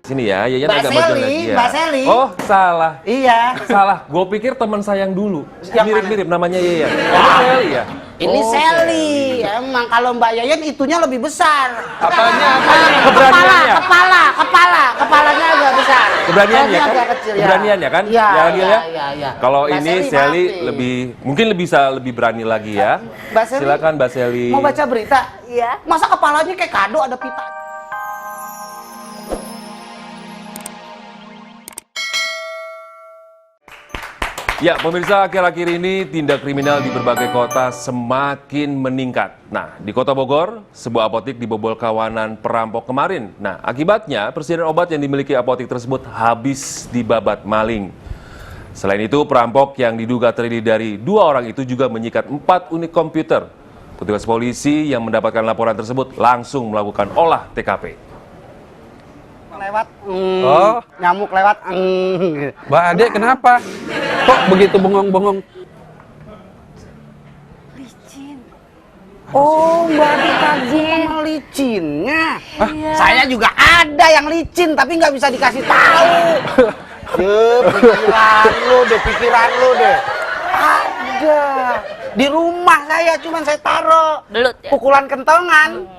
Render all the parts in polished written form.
Sini ya, Yayan Mbak agak maju Sally, lagi ya. Mbak Sally. Oh, salah. Iya. Salah. Gue pikir teman saya yang dulu. Yang Mirip-mirip namanya Yayan. Ini Sally ya? Ini Oh, Sally. Emang kalau Mbak Yayan itunya lebih besar. Apanya? Keberaniannya. Keberaniannya? Kepalanya agak besar. Keberaniannya Kepalanya kan? agak kecil, ya. Keberaniannya kan? Iya, Ya, Gil, ya? iya. Kalau Mbak ini Sally Sally pasti. lebih, mungkin bisa lebih berani lagi ya. Mbak Sally, Silakan Mbak Sally. mau baca berita? Iya. Masa kepalanya kayak kado ada pita? Ya, pemirsa, akhir-akhir ini tindak kriminal di berbagai kota semakin meningkat. Nah, di Kota Bogor, sebuah apotik dibobol kawanan perampok kemarin. Nah, akibatnya persediaan obat yang dimiliki apotik tersebut habis dibabat maling. Selain itu, perampok yang diduga terdiri dari 2 orang itu juga menyikat 4 unit komputer. Petugas polisi yang mendapatkan laporan tersebut langsung melakukan olah TKP. Lewat, Oh. nyamuk lewat. Mbak Ade kenapa? Kok begitu bengong-bengong? Licin. Oh, Mbak Ade kagum sama licinnya. Iya. Saya juga ada yang licin, tapi nggak bisa dikasih tahu. Pikiran lu deh. Ada. Di rumah saya, cuman saya taruh. Belut ya? Pukulan kentongan.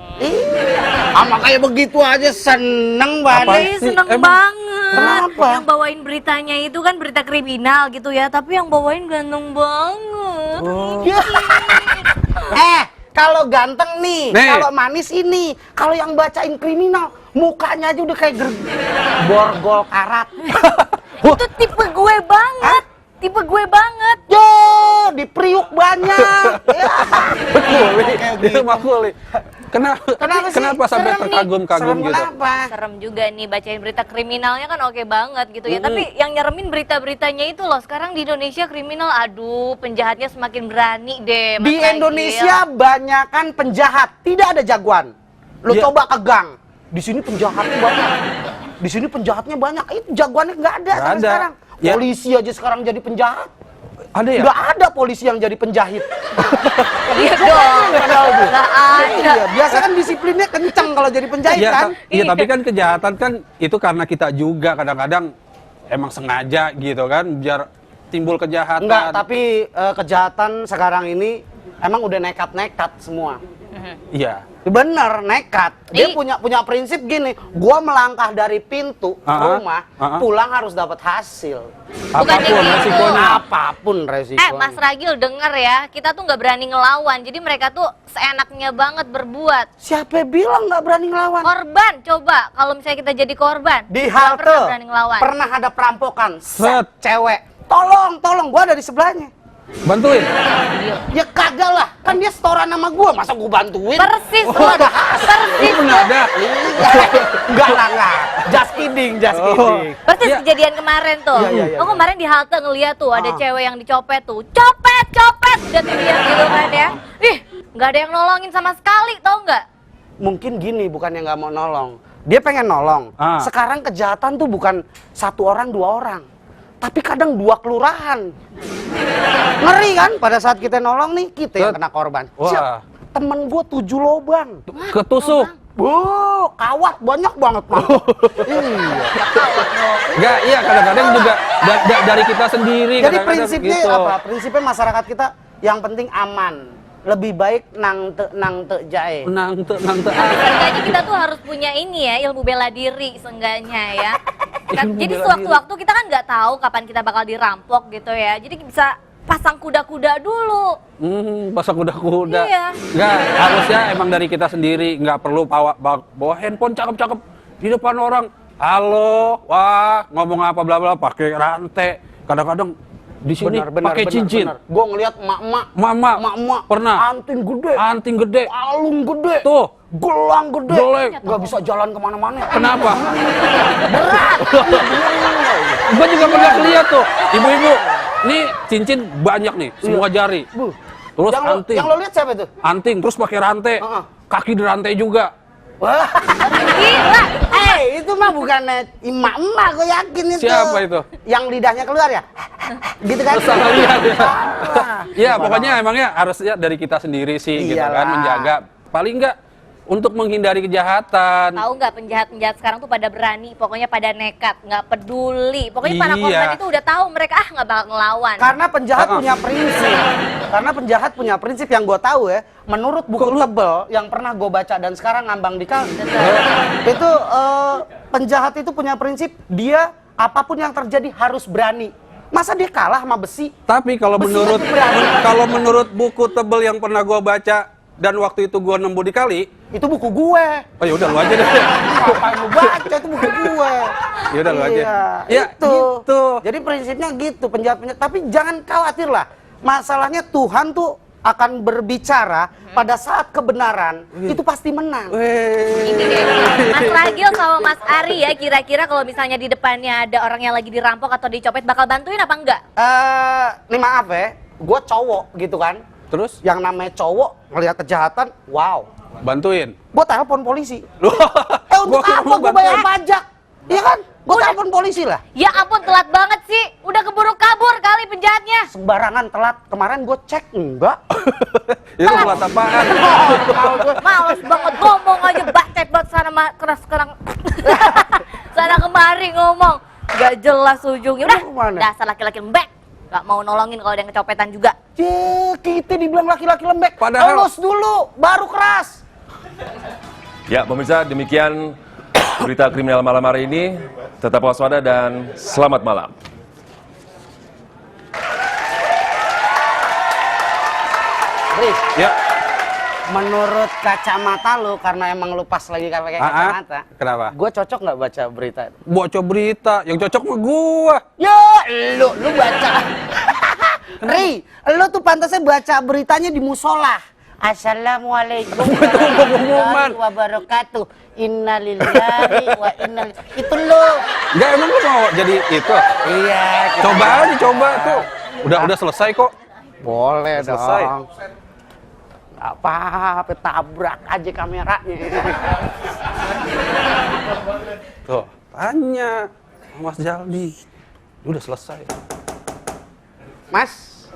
Sama kayak begitu aja seneng, Mbak Ade. Ih, seneng Emang banget. kenapa? Yang bawain beritanya itu kan berita kriminal gitu ya, tapi yang bawain ganteng banget. Kalau ganteng nih, Nih. kalau manis ini, kalau yang bacain kriminal, mukanya aja udah kayak borgol karat. Itu tipe gue banget. Tipe gue banget. Yo, di Priuk banyak. Ya. Makuli, Kayak itu gitu. makuli. Kenapa? Kenapa sih? Kenapa sampai Serem nih. terkagum-kagum Serem gitu? kenapa? Serem juga nih bacain berita kriminalnya kan oke banget gitu ya. Tapi yang nyeremin berita-beritanya itu loh. Sekarang di Indonesia kriminal, aduh penjahatnya semakin berani deh. Mas Di Ragil. Indonesia banyakan penjahat, tidak ada jagoan. Lo Iya. coba ke gang, di sini penjahatnya banyak. Di sini penjahatnya banyak, itu jagoannya nggak ada Nggak sampai ada. sekarang. Ya. Polisi aja sekarang jadi penjahat. Ada ya? Nggak ada polisi yang jadi penjahit. Iya dong. Padahal tuh. Nggak ada. Iya, biasa kan disiplinnya kenceng kalau jadi penjahit Iya, kan. iya, tapi kan kejahatan kan itu karena kita juga kadang-kadang emang sengaja gitu kan biar timbul kejahatan. Enggak, tapi kejahatan sekarang ini emang udah nekat-nekat semua. Iya. Bener, nekat. Dia Ih. punya prinsip gini, gua melangkah dari pintu rumah, Aha. pulang harus dapat hasil. Bukannya Apapun gitu. resikonya. Apapun resikonya. Mas Ragil denger ya, kita tuh nggak berani ngelawan. Jadi mereka tuh seenaknya banget berbuat. Siapa bilang nggak berani ngelawan? Korban, coba kalau misalnya kita jadi korban. Di nggak halte pernah berani ngelawan. pernah ada perampokan, Set. cewek. Tolong, gua dari sebelahnya. Bantuin. Ya kagak lah, kan dia setoran sama gua, masa gua bantuin? Persis Oh, tuh, ada hasil. persis tuh. Ada. Enggak lah. Just kidding. Persis Iya. kejadian kemarin tuh. Iya. Oh kemarin di halte ngeliat tuh ada Ah. cewek yang dicopet tuh. Copet! Udah teriak gitu kan ya. Ih, nggak ada yang nolongin sama sekali, tau nggak? Mungkin gini, bukan yang nggak mau nolong. Dia pengen nolong. Ah. Sekarang kejahatan tuh bukan 1 orang, 2 orang. Tapi kadang 2 kelurahan. Ngeri kan pada saat kita nolong nih, kita yang kena korban. Wah. Siap, temen gua 7 lobang. Ketusuk. Bu, kawat banyak banget. Iya. Enggak, iya kadang-kadang juga dari kita sendiri Jadi kadang-kadang prinsipnya gitu. apa? Prinsipnya masyarakat kita yang penting aman. Lebih baik nang te jae. Nang Seenggaknya kita tuh harus punya ini ya, ilmu bela diri seenggaknya ya. Ilmu Jadi bela sewaktu-waktu kita kan nggak tahu kapan kita bakal dirampok gitu ya. Jadi bisa pasang kuda-kuda dulu. Pasang kuda-kuda. Iya. Enggak, harusnya emang dari kita sendiri, nggak perlu bawa handphone cakep-cakep di depan orang. Halo, wah, ngomong apa bla bla pakai rantai. Kadang-kadang di sini pakai cincin. Gue ngeliat emak-emak. Mama, Emak-emak. pernah. Anting gede. Anting gede. Alung gede. Tuh, Gelang gede. Gelang. Gak bisa jalan kemana-mana. kenapa? Berat. Gue juga pernah lihat tuh, ibu-ibu. Nih cincin banyak nih, semua jari. Bu. Terus anting. Yang lo lihat siapa itu? Anting, terus pakai rantai. Heeh. Kaki di rantai juga. Wah. Gila. Itu mah bukan emak-emak, gue yakin itu. Siapa itu? Yang lidahnya keluar ya? Gitu kan? Salah lihat ya. Salah. Ya pokoknya emangnya harusnya dari kita sendiri sih gitu kan, Iyalah. menjaga. Paling enggak untuk menghindari kejahatan. Tahu nggak penjahat-penjahat sekarang tuh pada berani, pokoknya pada nekat, nggak peduli. Pokoknya para Iya. korban itu udah tahu mereka nggak bakal ngelawan. Karena penjahat punya prinsip. Karena penjahat punya prinsip yang gue tahu ya. Menurut buku tebel yang pernah gue baca dan sekarang ngambang di kali. Itu penjahat itu punya prinsip dia apapun yang terjadi harus berani. Masa dia kalah sama besi? Tapi kalau Besi menurut itu berani. kalau menurut buku tebel yang pernah gua baca dan waktu itu gua nemu di kali, Itu buku gue. oh ya udah lu aja deh. Ngapain lu baca itu buku gue. Ya udah lu aja. Iya, Ya, itu. gitu. Jadi prinsipnya gitu penjahat-penjahat. Tapi jangan khawatir lah. Masalahnya Tuhan tuh akan berbicara pada saat kebenaran itu pasti menang. Ini deh, Mas Ragil sama Mas Ari ya, kira-kira kalau misalnya di depannya ada orang yang lagi dirampok atau dicopet, bakal bantuin apa enggak? Nih maaf ya, gue cowok gitu kan. Terus Yang namanya cowok ngelihat kejahatan, wow. bantuin. Gue telepon polisi. Lu Untuk gua kira apa lu gue bayar bantuin. pajak? Iya kan? Gue telepon polisi lah. Ya ampun, telat banget sih. Udah keburu kabur kali penjahatnya. Sembarangan telat. Kemarin gue cek enggak. Itu telat apaan? Males banget ngomong aja, bacet banget sana keras sekarang. Sana kemari ngomong. Gak jelas ujungnya. Udah, Kemana? dasar laki-laki lembek. Gak mau nolongin kalau ada yang kecopetan juga. Kita dibilang laki-laki lembek. Padahal- Elus dulu, baru keras. Ya, pemirsa, demikian berita kriminal malam hari ini. Tetap waspada dan selamat malam. Riz, Ya. menurut kacamata lu, karena emang lu pas lagi pakai kacamata. Kenapa? Gue cocok nggak baca berita? Baca berita, yang cocok mah gua. Ya, lu baca. Ri, lu tuh pantasnya baca beritanya di musola. Assalamualaikum warahmatullahi wabarakatuh. Innalillahi wa inna itu lu. Enggak, emang lu mau jadi itu? Iya, kita- Coba aja, coba tuh. Udah selesai kok. Boleh Selesai. dong. Gak apa-apa, tabrak aja kameranya. Tuh, tanya Mas Jaldi. Udah selesai. Mas,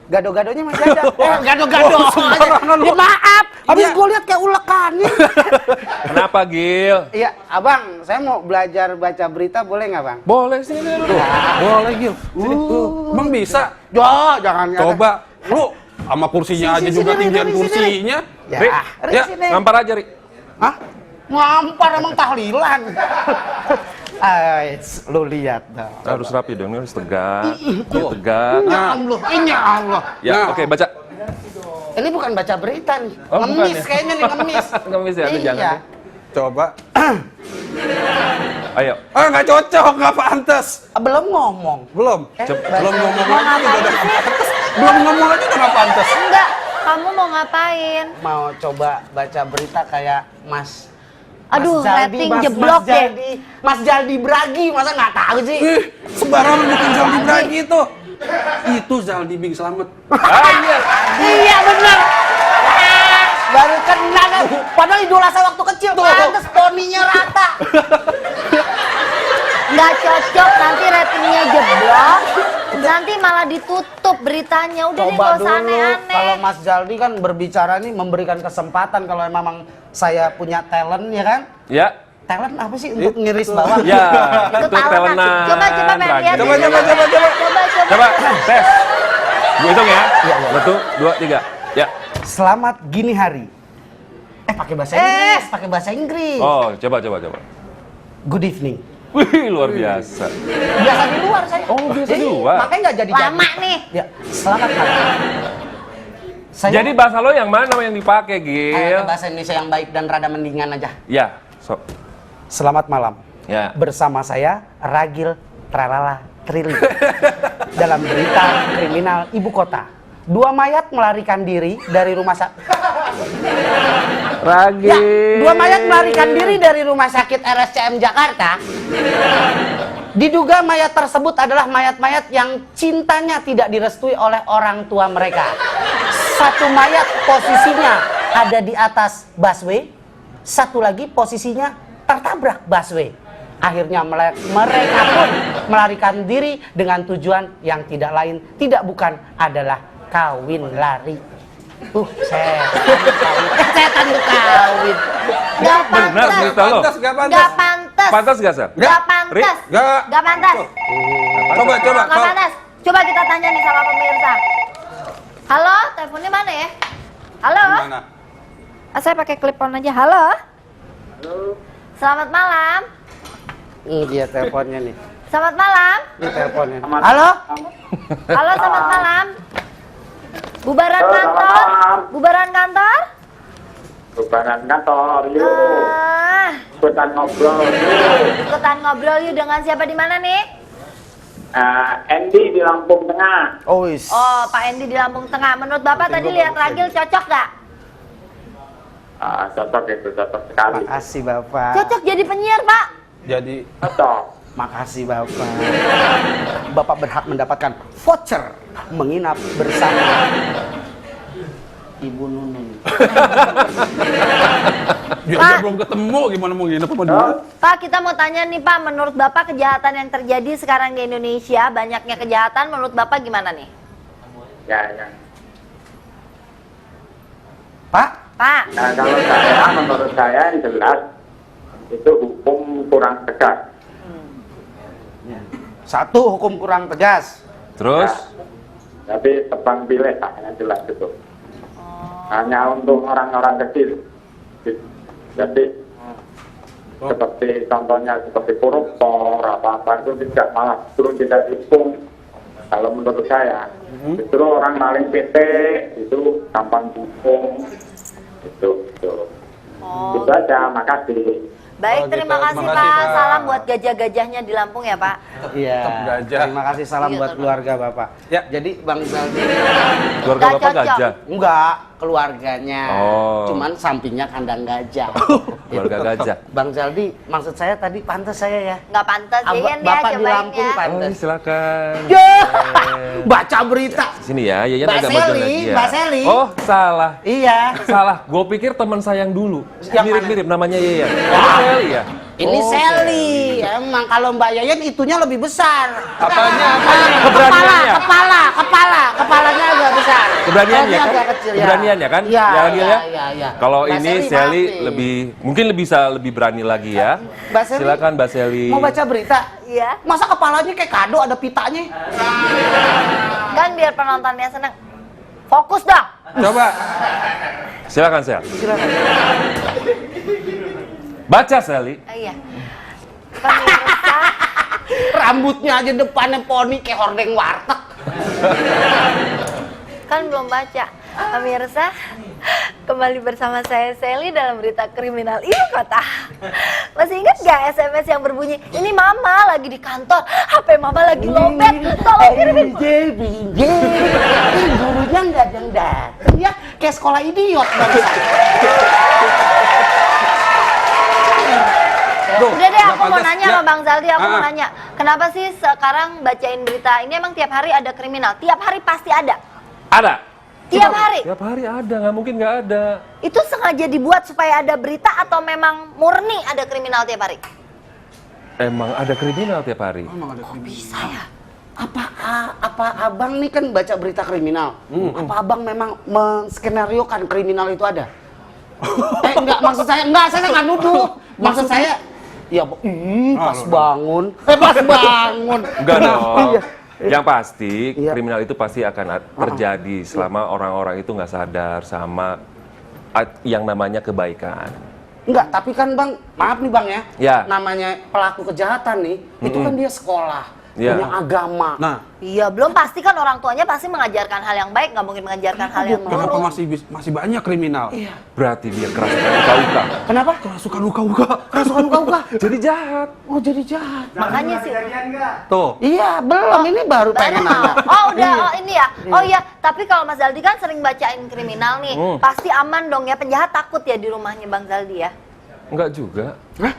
gado-gadonya masih ada. Gado-gado. sembarangan lu. Ya, maaf, habis Iya. gue lihat kayak ulekan nih. Kenapa, Gil? Iya, abang, saya mau belajar baca berita, boleh nggak bang? Boleh sini dulu. Boleh, Gil. Sini. Emang bisa? Ya, jangan. Coba. Lu sama kursinya aja Sini, juga sini, tinggian sini, sini. kursinya. Ya, Ri, Ri, ya, sini. ngampar aja, Ri. Hah? Ngampar emang tahlilan. Lu lihat dong. Harus rapi dong, ini harus tegak. Ya, tegak. Ya Allah, ini Allah. Ya, Nah. oke, baca. Ini bukan baca berita nih. Oh, bukan Ngemis ya? kayaknya nih, ngemis. Ngemis ya, itu jangan Iya. ya. Coba. Ayo. Ah, nggak cocok, nggak pantas. Belum ngomong. Belum. Belum ngomong Mau aja udah ngapain nggak sih? pantas. Belum ngomong aja udah nggak pantas. Enggak, kamu mau ngapain? Mau coba baca berita kayak Mas. Aduh, Mas Jaldi, rating Mas jeblok deh. Jaldi, Mas Jaldi Bragi, masa nggak tahu sih? Ih, sembarangan bukan Zaldi Bragi itu. Itu Zaldi Bing Slamet. Ah, iya. Iya benar. Baru kena kan. Padahal idola saya waktu kecil. Pantes poninya rata. Nggak cocok, nanti ratingnya jeblok. Nanti malah ditutup beritanya. Udah deh, Coba nggak usah dulu. aneh-aneh. Kalau Mas Jaldi kan berbicara nih memberikan kesempatan kalau memang saya punya talent ya kan? Ya. Talent apa sih untuk ngiris bawah? Ya, Itu itu tahu talenan. maksud. Coba pengen Ragi. lihat. Coba. Coba, tes. Gue hitung ya. 1, 2, 3. Ya. Selamat gini hari. Pakai bahasa Inggris, pakai bahasa Inggris. Oh, coba. Good evening. Wih, luar biasa. Biasa di luar saya. Oh, biasa di luar. Makanya nggak jadi. Lama nih. Ya, selamat malam. Saya Jadi bahasa lo yang mana yang dipakai, Gil? bahasa Indonesia yang baik dan rada mendingan aja. Ya, so. Selamat malam. Ya. Bersama saya Ragil Tralala Trili. Dalam berita kriminal ibu kota. 2 mayat melarikan diri dari rumah sakit. Ragi. Ya, 2 mayat melarikan diri dari rumah sakit RSCM Jakarta. Diduga mayat tersebut adalah mayat-mayat yang cintanya tidak direstui oleh orang tua mereka. 1 mayat posisinya ada di atas busway, 1 lagi posisinya tertabrak busway. Akhirnya mereka pun melarikan diri dengan tujuan yang tidak lain, tidak bukan adalah kawin lari. Setan tuh kawin. Nggak Benar pantas. cerita lo. Pantas, nggak pantas. Nggak pantas. Pantas gak, Sel? Nggak pantas. Nggak. Nggak pantas. Coba. Nggak Kalau- pantas. Coba kita tanya nih sama pemirsa. Halo, teleponnya mana ya? Halo? Mana? Saya pakai clip on aja. Halo? Selamat malam. Ini dia teleponnya nih. Selamat malam. Ini teleponnya. Halo? Halo, selamat malam. Bubaran kantor? Bubaran kantor? Bubaran kantor, yuk. Ah, Ikutan ngobrol, yuk. ikutan ngobrol yuk dengan siapa di mana nih? Andy di Lampung Tengah. Oh, wis. Oh, Pak Endi di Lampung Tengah. Menurut Bapak tadi lihat Ragil cocok gak? Cocok itu, cocok sekali. Makasih Bapak. Cocok jadi penyiar, Pak. Jadi Cocok. Makasih Bapak. Bapak berhak mendapatkan voucher menginap bersama Ibu Nunung. dia belum ketemu gimana mau nginep sama dia? Pak, kita mau tanya nih Pak, menurut Bapak kejahatan yang terjadi sekarang di Indonesia, banyaknya kejahatan, menurut Bapak gimana nih? Ya. Pak? Pak, Nah, kalau menurut saya yang jelas itu hukum kurang tegas. Satu, hukum kurang tegas. Terus? Tapi tebang pilih, yang jelas itu. Hanya untuk orang-orang kecil. Jadi seperti contohnya seperti koruptor apa-apa itu tidak, malah justru tidak dihukum. Kalau menurut saya, justru orang maling PT itu gampang dihukum. Itu. Oh. Itu aja, makasih. Baik, Oh, terima gitu. kasih Terima Pak. kasih, Pak. Salam buat gajah-gajahnya di Lampung ya Pak. Iya. Tetap gajah. Terima kasih, salam Iya, buat tetap. keluarga Bapak. Ya. Jadi Bang Zaldi Keluarga Nggak Bapak cocok. gajah? enggak keluarganya. Oh. Cuman sampingnya kandang gajah. Keluarga gajah. Bang Zaldi, maksud saya tadi pantas saya ya. Nggak pantas, Yeyen ya, Bapak di cobain Lampung ya. Oh, pantas. silakan. Baca berita. Sini ya, Yayan Mbak agak Sally, berjoget ya. Mbak Sally. Oh, salah. Iya. Salah. Gue pikir teman saya yang dulu. Yang Mirip-mirip namanya Yayan. Ini Sally ya? Ini Oh, Sally. Emang kalau Mbak Yayan itunya lebih besar. Apanya? Keberaniannya. Kepalanya agak besar. Keberaniannya Badannya kan? agak kecil, ya. Keberaniannya kan? Iya, Ya, Gil, ya? iya. Kalau Mbak ini Sally Sally pasti. lebih mungkin bisa lebih berani lagi ya. Mbak Sally, Silakan Mbak Sally. mau baca berita? Iya. Masa kepalanya kayak kado ada pitanya? Kan biar penontonnya senang. Fokus dong. Coba. Silakan Sel. Silakan. Baca Sally. Iya. Pemirsa, Rambutnya aja depannya poni kayak hordeng warteg. kan belum baca. Pemirsa, kembali bersama saya Sally dalam berita kriminal ibu kota. Masih ingat gak SMS yang berbunyi, ini mama lagi di kantor, HP mama lagi lowbat, tolong kirimin. Gurunya nggak datang ya, kayak sekolah idiot bangsa. Udah deh, aku nggak mau pantas. nanya Ya. sama Bang Zaldi, aku mau Ah. nanya. Kenapa sih sekarang bacain berita ini emang tiap hari ada kriminal? Tiap hari pasti ada. Ada. Tiap hari. Tiap hari ada, nggak mungkin nggak ada. Itu sengaja dibuat supaya ada berita atau memang murni ada kriminal tiap hari? Emang ada kriminal tiap hari. Bisa ya? Apa abang nih kan baca berita kriminal? Apa abang memang menskenariokan kriminal itu ada? Enggak, maksud saya nggak nuduh. Maksud saya, ya pas bangun. Enggak dong. Iya. Yang pasti Iya. kriminal itu pasti akan terjadi selama orang-orang itu nggak sadar sama yang namanya kebaikan. Enggak, tapi kan bang, maaf nih bang ya, Ya. namanya pelaku kejahatan nih, itu kan dia sekolah, Ya. punya agama. Nah, Iya, belum pasti kan orang tuanya pasti mengajarkan hal yang baik, nggak mungkin mengajarkan hal yang kenapa buruk. masih banyak kriminal? Berarti dia kerasukan uka-uka. Kenapa? Kerasukan uka-uka. Kerasukan uka-uka. Jadi jahat. Oh jadi jahat. Makanya sih. Tuh. Iya, belum. Ini baru pengen Baru nanya. mau. Oh udah, oh ini ya. Oh iya, tapi kalau Mas Zaldi kan sering bacain kriminal nih, pasti aman dong ya. Penjahat takut ya di rumahnya Bang Zaldi ya. Enggak juga. Hah?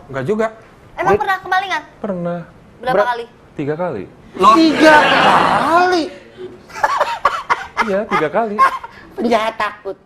Enggak juga. Emang pernah kemalingan? Pernah. Berapa kali? 3 kali. 3 kali. Iya, 3 kali. Penjahat takut.